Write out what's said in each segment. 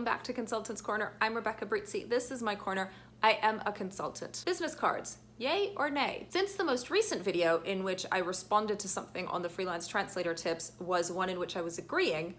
welcome back to Consultant's Corner. I'm Rebecca Brizi. This is my corner. I am a consultant. Business cards, yay or nay? Since the most recent video in which I responded to something on the freelance translator tips was one in which I was agreeing,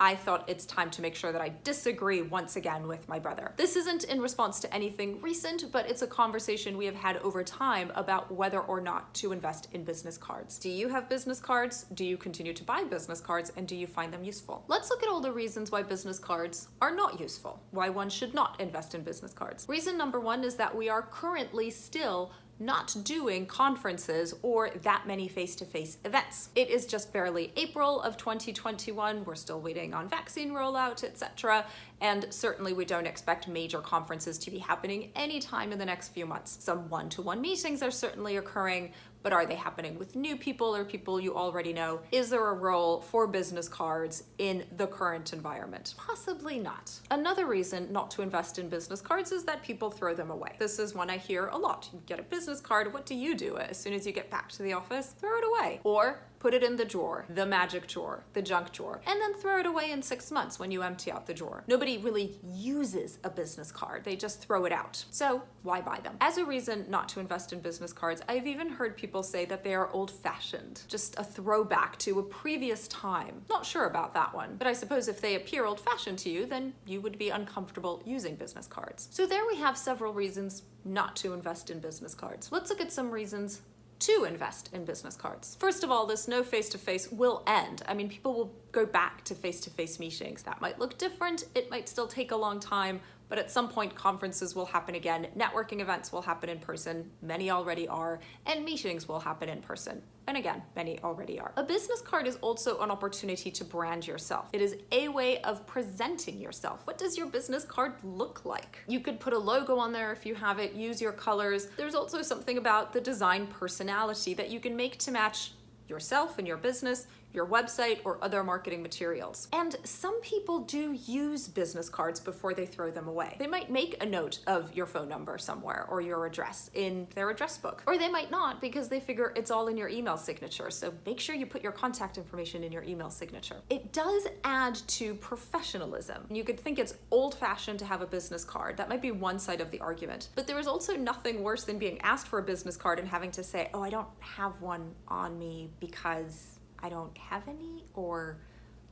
I thought it's time to make sure that I disagree once again with my brother. This isn't in response to anything recent, but it's a conversation we have had over time about whether or not to invest in business cards. Do you have business cards? Do you continue to buy business cards? And do you find them useful? Let's look at all the reasons why business cards are not useful, why one should not invest in business cards. Reason number one is that we are currently still not doing conferences or that many face-to-face events. It is just barely April of 2021. We're still waiting on vaccine rollout, etc. And certainly we don't expect major conferences to be happening anytime in the next few months. Some one-to-one meetings are certainly occurring, but are they happening with new people or people you already know? Is there a role for business cards in the current environment? Possibly not. Another reason not to invest in business cards is that people throw them away. This is one I hear a lot. You get a business card, what do? As soon as you get back to the office, throw it away. Or put it in the drawer, the magic drawer, the junk drawer, and then throw it away in 6 months when you empty out the drawer. Nobody really uses a business card, they just throw it out. So why buy them? As a reason not to invest in business cards, I've even heard people say that they are old-fashioned, just a throwback to a previous time. Not sure about that one, but I suppose if they appear old-fashioned to you, then you would be uncomfortable using business cards. So there we have several reasons not to invest in business cards. Let's look at some reasons to invest in business cards. First of all, this no face-to-face will end. I mean, people will go back to face-to-face meetings. That might look different. It might still take a long time, but at some point conferences will happen again. Networking events will happen in person. Many already are. And meetings will happen in person. And again, many already are. A business card is also an opportunity to brand yourself. It is a way of presenting yourself. What does your business card look like? You could put a logo on there if you have it, use your colors. There's also something about the design personality that you can make to match yourself and your business, your website, or other marketing materials. And some people do use business cards before they throw them away. They might make a note of your phone number somewhere or your address in their address book. Or they might not because they figure it's all in your email signature. So make sure you put your contact information in your email signature. It does add to professionalism. You could think it's old-fashioned to have a business card. That might be one side of the argument. But there is also nothing worse than being asked for a business card and having to say, oh, I don't have one on me because I don't have any, or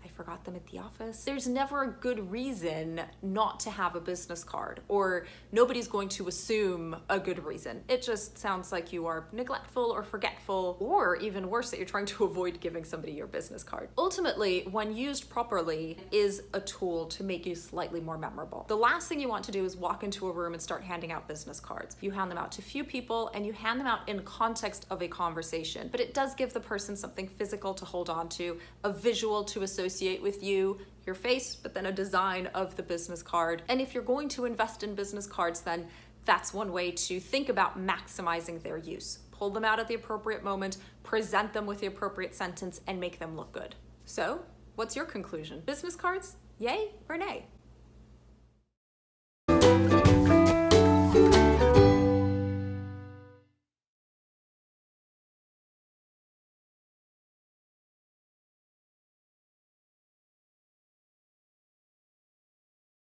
I forgot them at the office. There's never a good reason not to have a business card, or nobody's going to assume a good reason. It just sounds like you are neglectful or forgetful, or even worse, that you're trying to avoid giving somebody your business card. Ultimately, when used properly, is a tool to make you slightly more memorable. The last thing you want to do is walk into a room and start handing out business cards. You hand them out to few people and you hand them out in context of a conversation, but it does give the person something physical to hold on to, a visual to associate with you, your face, but then a design of the business card. And if you're going to invest in business cards, then that's one way to think about maximizing their use. Pull them out at the appropriate moment, present them with the appropriate sentence, and make them look good. So, what's your conclusion? Business cards, yay or nay?